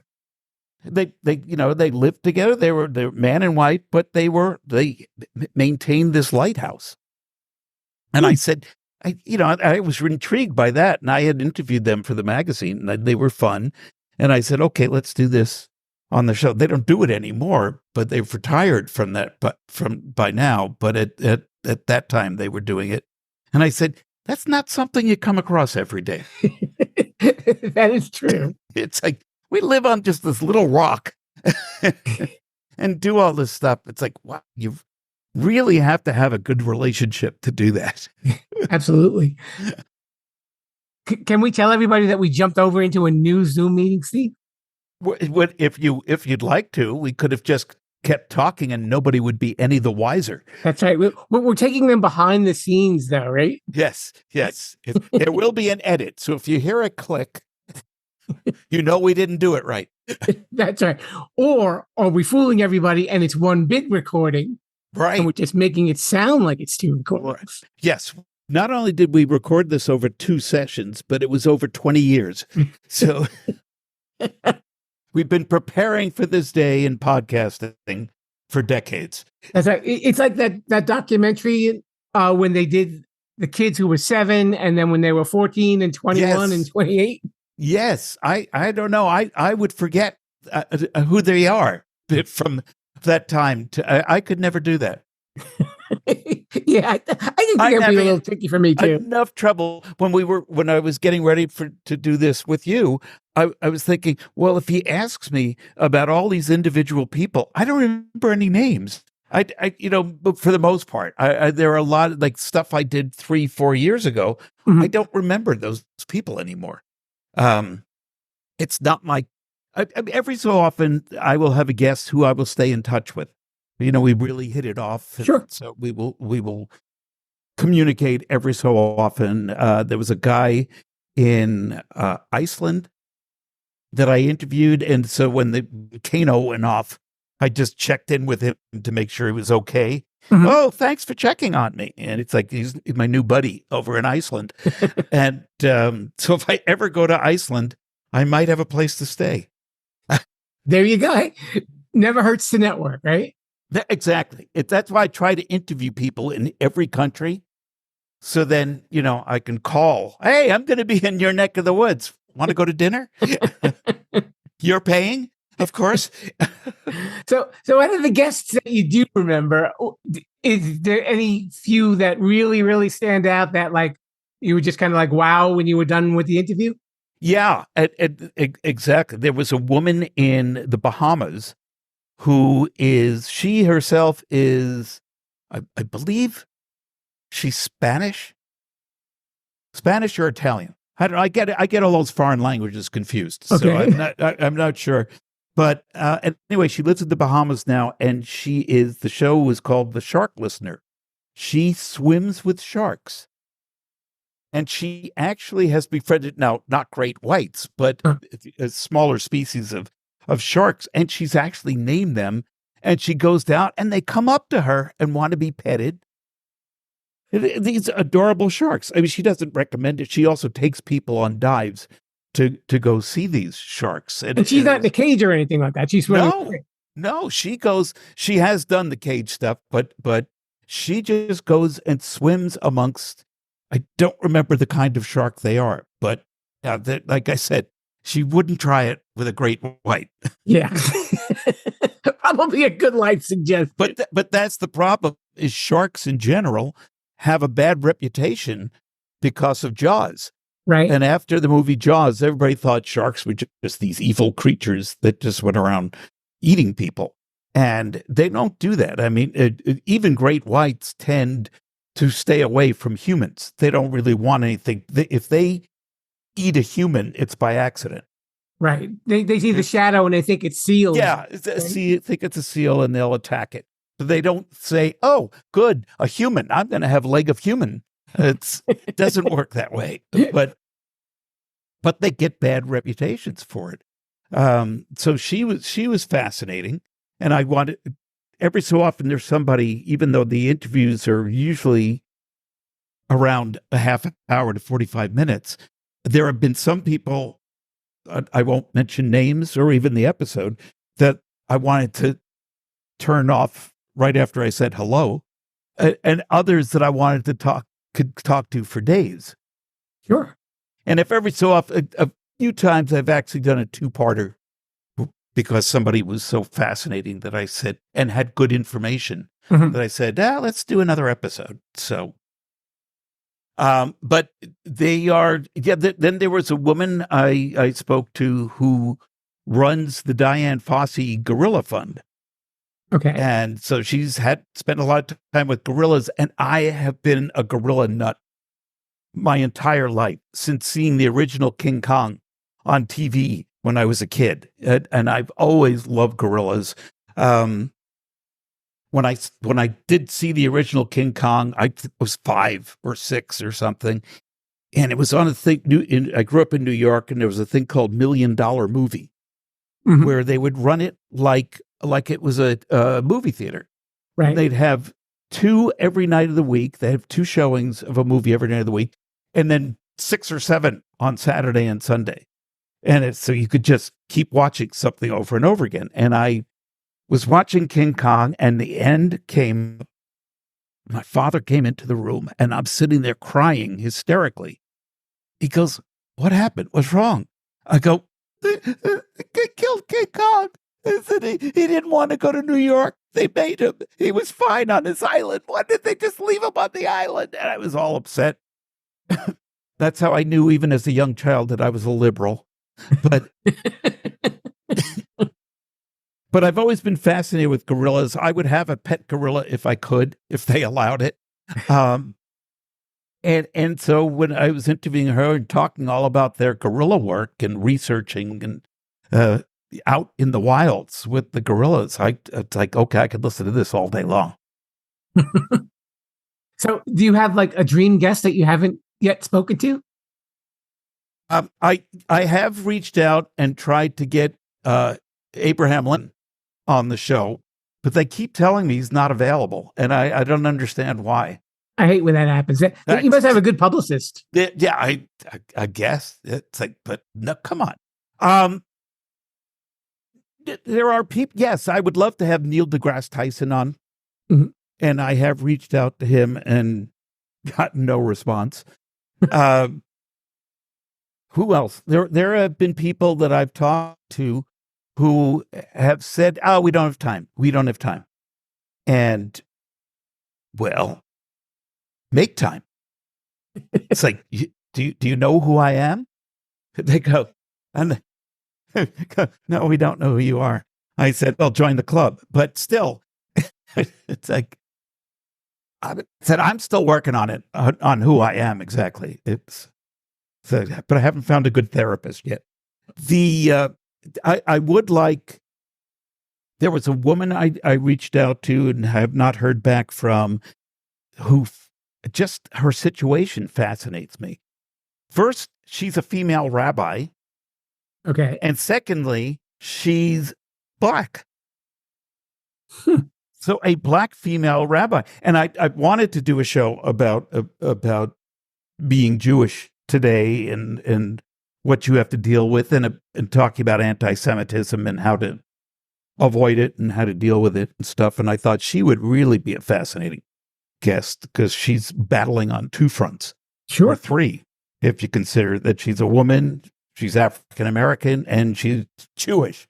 E: They lived together. They're man and wife, but they maintained this lighthouse. And I said, I was intrigued by that, and I had interviewed them for the magazine, and they were fun. And I said, okay, let's do this on the show. They don't do it anymore, but they've retired from that, by now. But at that time, they were doing it. And I said, that's not something you come across every day.
A: That is true.
E: It's like, we live on just this little rock and do all this stuff. It's like, wow, you really have to have a good relationship to do that.
A: Absolutely. Can we tell everybody that we jumped over into a new Zoom meeting, Steve?
E: If you'd like to, we could have just kept talking and nobody would be any the wiser.
A: That's right. We're taking them behind the scenes, though, right?
E: Yes. There will be an edit. So if you hear a click, we didn't do it right.
A: That's right. Or are we fooling everybody and it's one bit recording?
E: Right.
A: And we're just making it sound like it's two recordings.
E: Yes. Not only did we record this over 2 sessions, but it was over 20 years. So we've been preparing for this day in podcasting for decades.
A: That's right. It's like that documentary when they did the kids who were 7 and then when they were 14 and 21 and 28.
E: Yes. I don't know. I would forget who they are from that time. I could never do that.
A: Yeah, I think that'd be a little tricky for me too.
E: I had enough trouble when I was getting ready to do this with you. I was thinking, well, if he asks me about all these individual people, I don't remember any names. But for the most part, there are a lot of like stuff I did 3-4 years ago.
A: Mm-hmm.
E: I don't remember those people anymore. it's not my, every so often I will have a guest who I will stay in touch with. We really hit it off.
A: Sure.
E: So we will communicate every so often. There was a guy in Iceland that I interviewed. And so when the volcano went off, I just checked in with him to make sure he was okay.
A: Mhm.
E: Oh, thanks for checking on me. And it's like, he's my new buddy over in Iceland. And so if I ever go to Iceland, I might have a place to stay.
A: There you go. Hey, never hurts to network, right?
E: Exactly. That's why I try to interview people in every country. So then, I can call, hey, I'm going to be in your neck of the woods. Want to go to dinner? You're paying, of course.
A: So out of the guests that you do remember, is there any few that really, really stand out that like you were just kind of like, wow, when you were done with the interview?
E: Yeah, exactly. There was a woman in the Bahamas who she herself is, I believe she's Spanish or Italian. I don't know. I get all those foreign languages confused. So
A: Okay.
E: I'm not sure. But anyway, she lives in the Bahamas now, and the show was called The Shark Listener. She swims with sharks. And she actually has befriended, now, not great whites, but a smaller species of sharks. And she's actually named them. And she goes down, and they come up to her and want to be petted. These adorable sharks. I mean, she doesn't recommend it. She also takes people on dives to go see these sharks.
A: And she's not in a cage or anything like that. She's swimming.
E: No, she has done the cage stuff, but she just goes and swims amongst, I don't remember the kind of shark they are, but like I said, she wouldn't try it with a great white.
A: Yeah. Probably a good life suggestion.
E: But that's the problem, is sharks in general have a bad reputation because of Jaws.
A: Right.
E: And after the movie Jaws, everybody thought sharks were just these evil creatures that just went around eating people. And they don't do that. I mean, even great whites tend to stay away from humans. They don't really want anything. If they eat a human, it's by accident.
A: Right. They see the shadow and they think it's seals.
E: Yeah. Think it's a seal and they'll attack it. But they don't say, oh, good, a human. I'm going to have a leg of human. It doesn't work that way. But they get bad reputations for it. So she was fascinating. And I wanted, every so often there's somebody, even though the interviews are usually around a half hour to 45 minutes, there have been some people, I won't mention names or even the episode, that I wanted to turn off right after I said hello, and others that I wanted to could talk to for days.
A: Sure.
E: And if every so often, a few times I've actually done a two-parter because somebody was so fascinating that I said, and had good information, that I said, let's do another episode. So, but they are, then there was a woman I spoke to who runs the Diane Fossey Gorilla Fund.
A: Okay.
E: And so she's spent a lot of time with gorillas, and I have been a gorilla nut my entire life since seeing the original King Kong on TV when I was a kid. And I've always loved gorillas. When I did see the original King Kong, I was 5 or 6 or something. And it was on a thing, I grew up in New York, and there was a thing called $1 Million Movie, where they would run it like it was a movie theater.
A: Right.
E: And they'd have 2 every night of the week. They have 2 showings of a movie every night of the week, and then 6 or 7 on Saturday and Sunday. And so you could just keep watching something over and over again. And I was watching King Kong, and the end came. My father came into the room, and I'm sitting there crying hysterically. He goes, "What happened? What's wrong?" I go, "They killed King Kong. He didn't want to go to New York. They made him. He was fine on his island. Why did they just leave him on the island?" And I was all upset. That's how I knew, even as a young child, that I was a liberal. But but I've always been fascinated with gorillas. I would have a pet gorilla if I could, if they allowed it. And so when I was interviewing her and talking all about their guerrilla work and researching and out in the wilds with the gorillas, it's like, okay, I could listen to this all day long.
A: So do you have like a dream guest that you haven't yet spoken to?
E: I have reached out and tried to get Abraham Lincoln on the show, but they keep telling me he's not available, and I don't understand why.
A: I hate when that happens. You must have a good publicist.
E: Yeah, I guess it's like, but no, come on. There are people. Yes, I would love to have Neil deGrasse Tyson on, and I have reached out to him and gotten no response. Who else? There have been people that I've talked to who have said, "Oh, we don't have time. We don't have time." And well, make time. It's like, do you know who I am? They go, no, we don't know who you are. I said, well, join the club. But still, it's like, I said, I'm still working on it, on who I am exactly. But I haven't found a good therapist yet. I would like, there was a woman I reached out to and have not heard back from, who just her situation fascinates me. First, she's a female rabbi.
A: Okay.
E: And secondly, she's Black. So a Black female rabbi. And I wanted to do a show about being Jewish today and what you have to deal with, and talking about anti-Semitism and how to avoid it and how to deal with it and stuff. And I thought she would really be a fascinating guest because she's battling on two fronts.
A: Sure.
E: Or three, if you consider that she's a woman, she's African-American, and she's Jewish.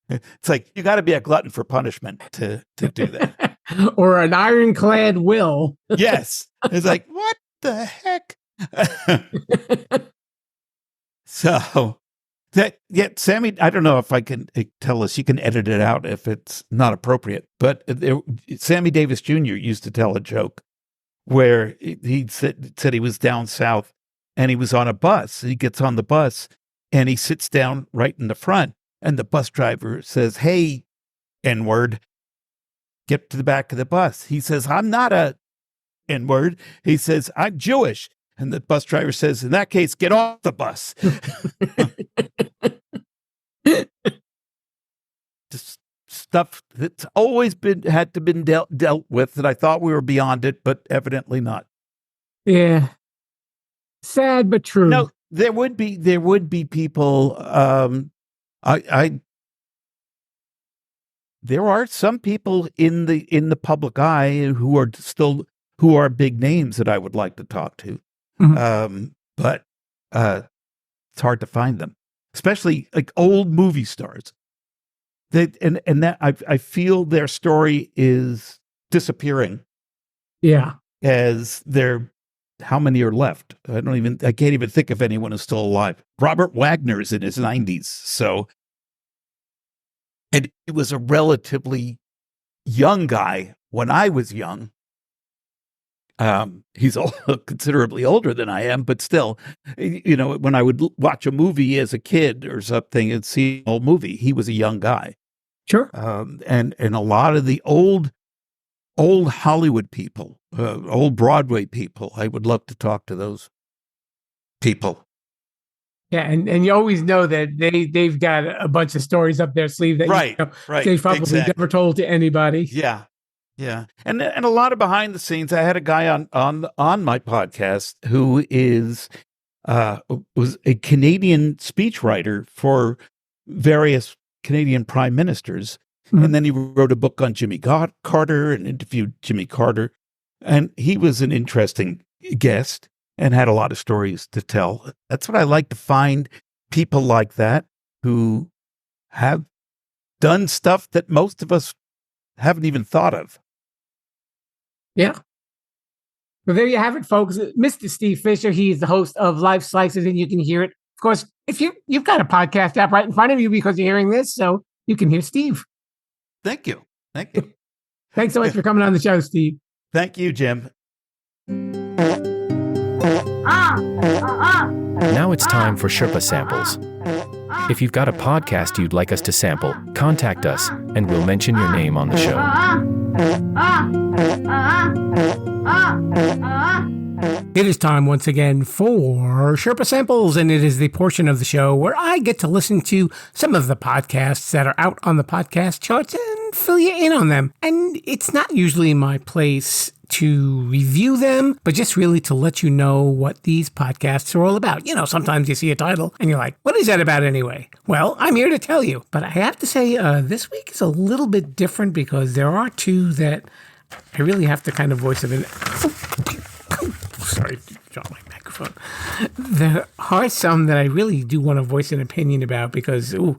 E: It's like, you got to be a glutton for punishment to do that.
A: Or an ironclad will.
E: Yes. It's like, what the heck? So, Sammy, I don't know if I can tell us, you can edit it out if it's not appropriate, but Sammy Davis Jr. used to tell a joke where he said he was down south and he was on a bus. He gets on the bus and he sits down right in the front, and the bus driver says, "Hey, N-word, get to the back of the bus." He says, "I'm not a N-word." He says, "I'm Jewish." And the bus driver says, "In that case, get off the bus." Just stuff that's always had to been dealt with, that I thought we were beyond it, but evidently not.
A: Yeah. Sad but true.
E: No, there would be people. There are some people in the public eye who are big names that I would like to talk to. But it's hard to find them, especially like old movie stars. I feel their story is disappearing.
A: Yeah.
E: As how many are left? I can't even think of anyone who's still alive. Robert Wagner's in his 90s. So, and he was a relatively young guy when I was young. He's considerably older than I am, but still, when I would watch a movie as a kid or something and see an old movie, he was a young guy.
A: Sure.
E: And a lot of the old Hollywood people, old Broadway people, I would love to talk to those people.
A: Yeah, and you always know that they've got a bunch of stories up their sleeve that
E: right.
A: They've probably never told to anybody.
E: Yeah. Yeah. And a lot of behind the scenes. I had a guy on my podcast who was a Canadian speechwriter for various Canadian prime ministers. Mm-hmm. And then he wrote a book on Jimmy Carter and interviewed Jimmy Carter. And he was an interesting guest and had a lot of stories to tell. That's what I like to find, people like that who have done stuff that most of us haven't even thought of.
A: Yeah. Well, there you have it, folks. Mr. Steve Fisher, he's the host of Lifeslices, and you can hear it. Of course, if you've got a podcast app right in front of you because you're hearing this, so you can hear Steve.
E: Thank you.
A: Thanks so much for coming on the show, Steve.
E: Thank you, Jim.
G: Now it's time for Sherpa Samples. If you've got a podcast you'd like us to sample, contact us and we'll mention your name on the show.
A: It is time once again for Sherpa Samples, and it is the portion of the show where I get to listen to some of the podcasts that are out on the podcast charts and fill you in on them. And it's not usually my place to review them, but just really to let you know what these podcasts are all about. You know, sometimes you see a title and you're like, what is that about anyway? Well, I'm here to tell you. But I have to say, this week is a little bit different because there are two that I really have to kind of voice of an... Sorry, dropped my microphone. There are some that I really do want to voice an opinion about because, a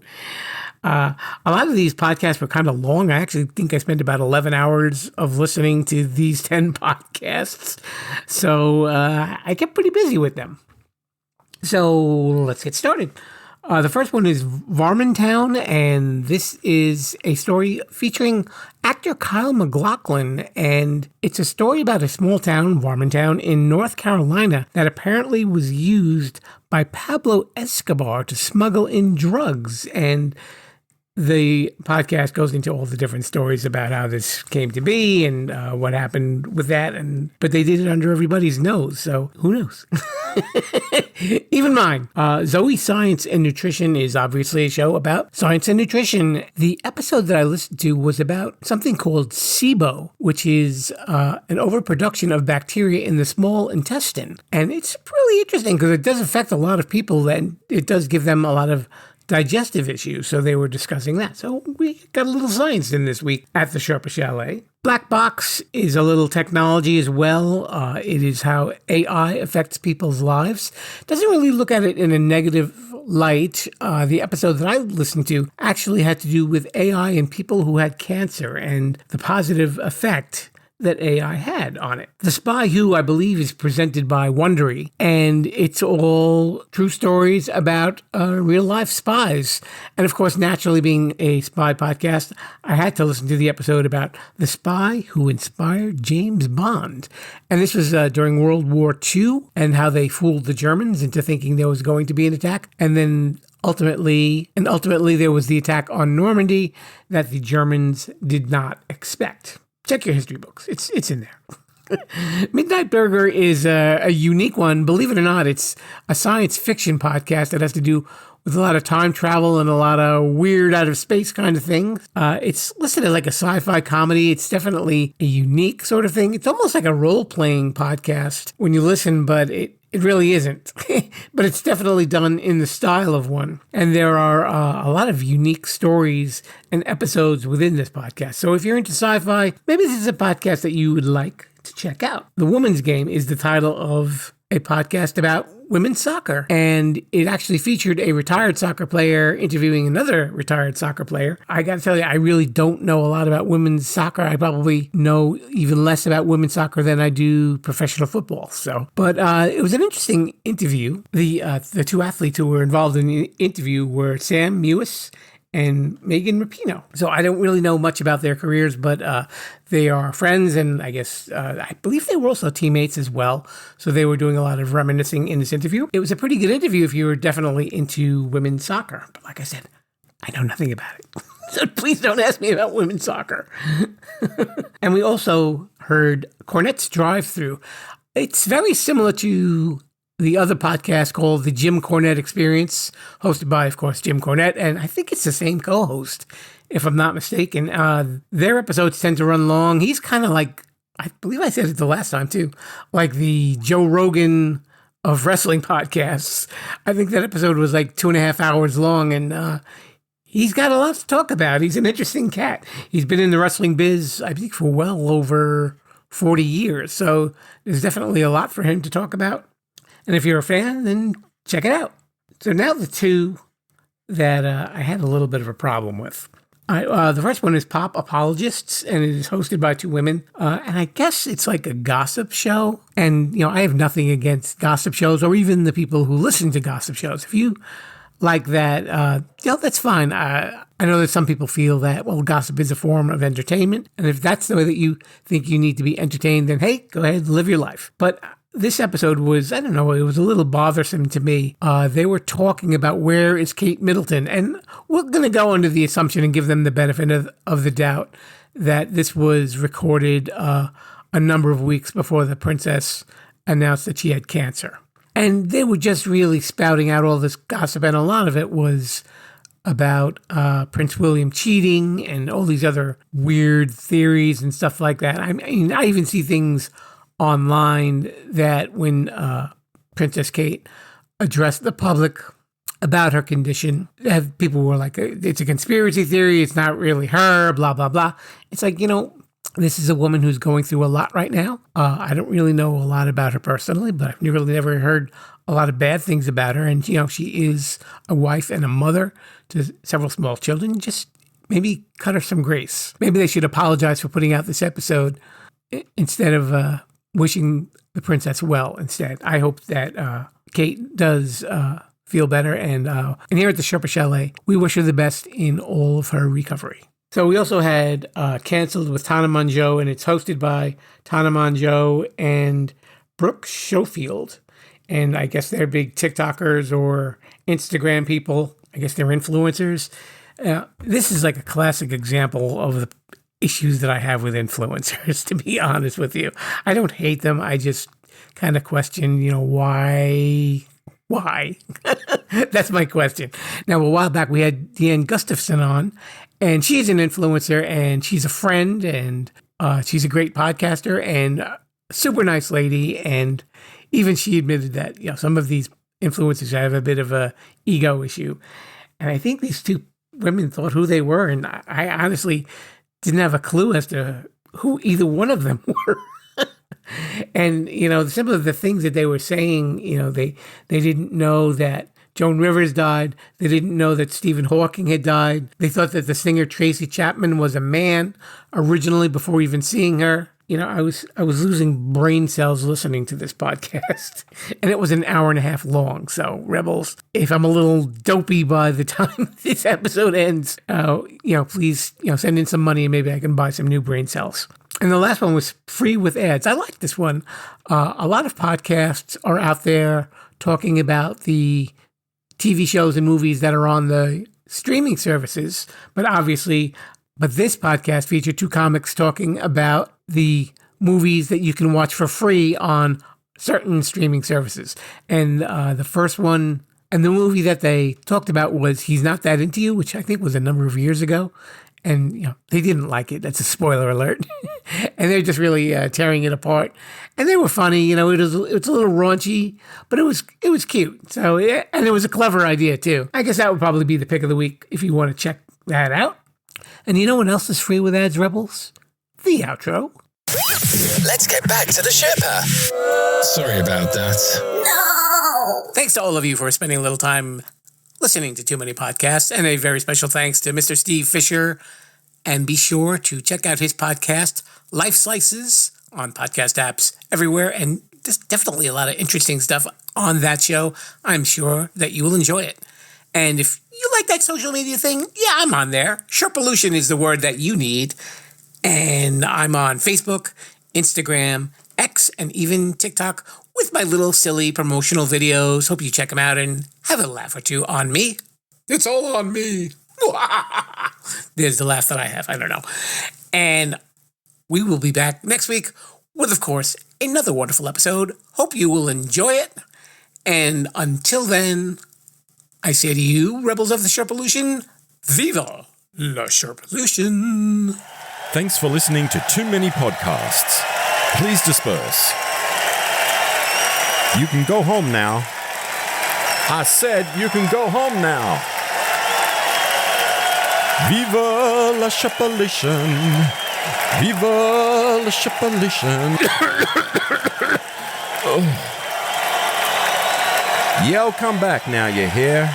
A: lot of these podcasts were kind of long. I actually think I spent about 11 hours of listening to these 10 podcasts. So I get pretty busy with them. So let's get started. The first one is Varnamtown, and this is a story featuring actor Kyle MacLachlan, and it's a story about a small town, Varnamtown, in North Carolina that apparently was used by Pablo Escobar to smuggle in drugs. And the podcast goes into all the different stories about how this came to be and what happened with that. But they did it under everybody's nose, so who knows? Even mine. ZOE Science and Nutrition is obviously a show about science and nutrition. The episode that I listened to was about something called SIBO, which is an overproduction of bacteria in the small intestine. And it's really interesting because it does affect a lot of people, and it does give them a lot of digestive issues, so they were discussing that. So we got a little science in this week at the Sherpa Chalet. Black Box is a little technology as well. It is how AI affects people's lives. Doesn't really look at it in a negative light. The episode that I listened to actually had to do with AI and people who had cancer and the positive effect that AI had on it. The Spy Who, I believe, is presented by Wondery, and it's all true stories about real-life spies. And of course, naturally being a spy podcast, I had to listen to the episode about the spy who inspired James Bond. And this was during World War II and how they fooled the Germans into thinking there was going to be an attack. And then ultimately there was the attack on Normandy that the Germans did not expect. Check your history books. It's in there. Midnight Burger is a unique one. Believe it or not, it's a science fiction podcast that has to do with a lot of time travel and a lot of weird out of space kind of things. It's listed as like a sci-fi comedy. It's definitely a unique sort of thing. It's almost like a role-playing podcast when you listen, but it really isn't. But it's definitely done in the style of one. And there are a lot of unique stories and episodes within this podcast. So if you're into sci-fi, maybe this is a podcast that you would like to check out. The Woman's Game is the title of a podcast about women's soccer. And it actually featured a retired soccer player interviewing another retired soccer player. I got to tell you, I really don't know a lot about women's soccer. I probably know even less about women's soccer than I do professional football. But it was an interesting interview. The two athletes who were involved in the interview were Sam Mewis and Megan Rapinoe. So I don't really know much about their careers, but they are friends, and I guess I believe they were also teammates as well. So they were doing a lot of reminiscing in this interview. It was a pretty good interview if you were definitely into women's soccer. But like I said, I know nothing about it. So please don't ask me about women's soccer. And we also heard Cornette's Drive-Thru. It's very similar to the other podcast called The Jim Cornette Experience, hosted by, of course, Jim Cornette. And I think it's the same co-host, if I'm not mistaken. Their episodes tend to run long. He's kind of like, I believe I said it the last time too, like the Joe Rogan of wrestling podcasts. I think that episode was like 2.5 hours long, and he's got a lot to talk about. He's an interesting cat. He's been in the wrestling biz, I think, for well over 40 years. So there's definitely a lot for him to talk about. And if you're a fan, then check it out. So now the two that I had a little bit of a problem with. The first one is Pop Apologists, and it is hosted by two women. And I guess it's like a gossip show. And, you know, I have nothing against gossip shows or even the people who listen to gossip shows. If you like that, you know, that's fine. I know that some people feel that, well, gossip is a form of entertainment. And if that's the way that you think you need to be entertained, then hey, go ahead and live your life. But this episode was, I don't know, it was a little bothersome to me. They were talking about where is Kate Middleton, and we're going to go under the assumption and give them the benefit of the doubt that this was recorded a number of weeks before the princess announced that she had cancer. And they were just really spouting out all this gossip, and a lot of it was about Prince William cheating and all these other weird theories and stuff like that. I mean, I even see things online that when Princess Kate addressed the public about her condition, people were like, it's a conspiracy theory, it's not really her, blah, blah, blah. It's like, this is a woman who's going through a lot right now. I don't really know a lot about her personally, but I've really never heard a lot of bad things about her. And, she is a wife and a mother to several small children. Just maybe cut her some grace. Maybe they should apologize for putting out this episode instead of wishing the princess well instead. I hope that Kate does feel better. And here at the Sherpa Chalet, we wish her the best in all of her recovery. So we also had Canceled with Tana Mongeau, and it's hosted by Tana Mongeau and Brooke Schofield. And I guess they're big TikTokers or Instagram people. I guess they're influencers. This is like a classic example of the issues that I have with influencers, to be honest with you. I don't hate them. I just kind of question, why? That's my question. Now, a while back, we had Deanne Gustafson on, and she's an influencer, and she's a friend, and she's a great podcaster, and a super nice lady. And even she admitted that, some of these influencers have a bit of a ego issue. And I think these two women thought who they were, and I honestly didn't have a clue as to who either one of them were. And, some of the things that they were saying, they didn't know that Joan Rivers died. They didn't know that Stephen Hawking had died. They thought that the singer Tracy Chapman was a man originally before even seeing her. I was losing brain cells listening to this podcast, and it was an hour and a half long. So, Rebels, if I'm a little dopey by the time this episode ends, please, send in some money and maybe I can buy some new brain cells. And the last one was Free with Ads. I like this one. A lot of podcasts are out there talking about the TV shows and movies that are on the streaming services, but this podcast featured two comics talking about the movies that you can watch for free on certain streaming services. And the first one, and the movie that they talked about was He's Not That Into You, which I think was a number of years ago. And, they didn't like it. That's a spoiler alert. And they're just really tearing it apart. And they were funny. It was a little raunchy, but it was cute. So, and it was a clever idea, too. I guess that would probably be the pick of the week if you want to check that out. And you know what else is free with ads, Rebels? The outro.
H: Let's get back to the Sherpa.
I: Sorry about that.
F: No!
A: Thanks to all of you for spending a little time listening to Too Many Podcasts, and a very special thanks to Mr. Steve Fisher. And be sure to check out his podcast, Lifeslices, on podcast apps everywhere. And there's definitely a lot of interesting stuff on that show. I'm sure that you will enjoy it. And if you like that social media thing, yeah, I'm on there. Sherpolution is the word that you need. And I'm on Facebook, Instagram, X, and even TikTok with my little silly promotional videos. Hope you check them out and have a laugh or two on me. It's all on me. There's the laugh that I have. I don't know. And we will be back next week with, of course, another wonderful episode. Hope you will enjoy it. And until then, I say to you, Rebels of the Sherpolution, Viva la Sherpolution.
D: Thanks for listening to Too Many Podcasts. Please disperse. You can go home now. I said you can go home now. Viva la Sherpolution. Viva la Sherpolution. Oh. I'll come back now, you hear?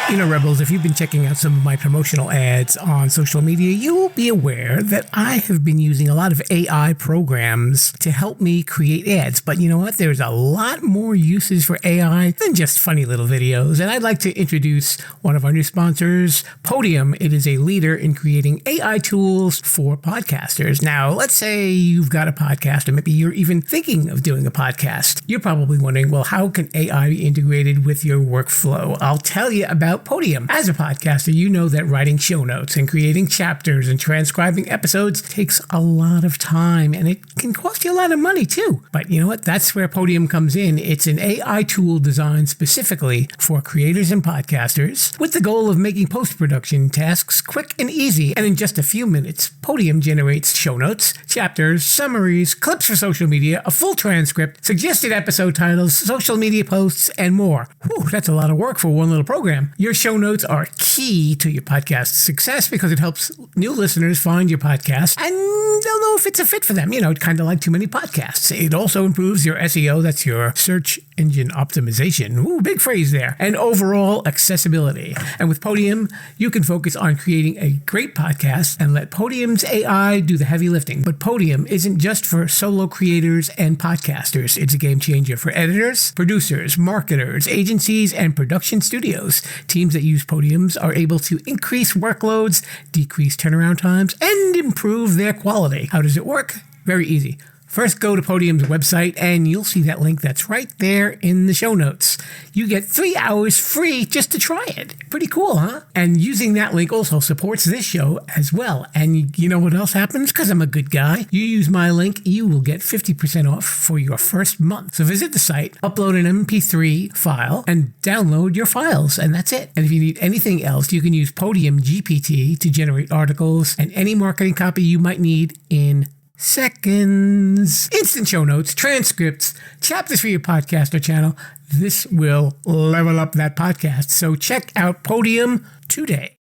A: You know, Rebels, if you've been checking out some of my promotional ads on social media, you will be aware that I have been using a lot of AI programs to help me create ads. But you know what? There's a lot more uses for AI than just funny little videos. And I'd like to introduce one of our new sponsors, Podium. It is a leader in creating AI tools for podcasters. Now, let's say you've got a podcast, or maybe you're even thinking of doing a podcast. You're probably wondering, well, how can AI be integrated with your workflow? I'll tell you about Podium. As a podcaster, you know that writing show notes and creating chapters and transcribing episodes takes a lot of time, and it can cost you a lot of money too. But you know what? That's where Podium comes in. It's an AI tool designed specifically for creators and podcasters with the goal of making post-production tasks quick and easy. And in just a few minutes, Podium generates show notes, chapters, summaries, clips for social media, a full transcript, suggested episode titles, social media posts, and more. Whew, that's a lot of work for one little program. Your show notes are key to your podcast's success because it helps new listeners find your podcast and they'll know if it's a fit for them. You know, kind of like Too Many Podcasts. It also improves your SEO, that's your search engine optimization. Ooh, big phrase there. And overall accessibility. And with Podium, you can focus on creating a great podcast and let Podium's AI do the heavy lifting. But Podium isn't just for solo creators and podcasters. It's a game changer for editors, producers, marketers, agencies, and production studios. Teams that use Podiums are able to increase workloads, decrease turnaround times, and improve their quality. How does it work? Very easy. First, go to Podium's website, and you'll see that link that's right there in the show notes. You get 3 hours free just to try it. Pretty cool, huh? And using that link also supports this show as well. And you know what else happens? Because I'm a good guy. You use my link, you will get 50% off for your first month. So visit the site, upload an MP3 file, and download your files. And that's it. And if you need anything else, you can use Podium GPT to generate articles and any marketing copy you might need in seconds. Instant show notes, transcripts, chapters for your podcast or channel. This will level up that podcast. So check out Podium today.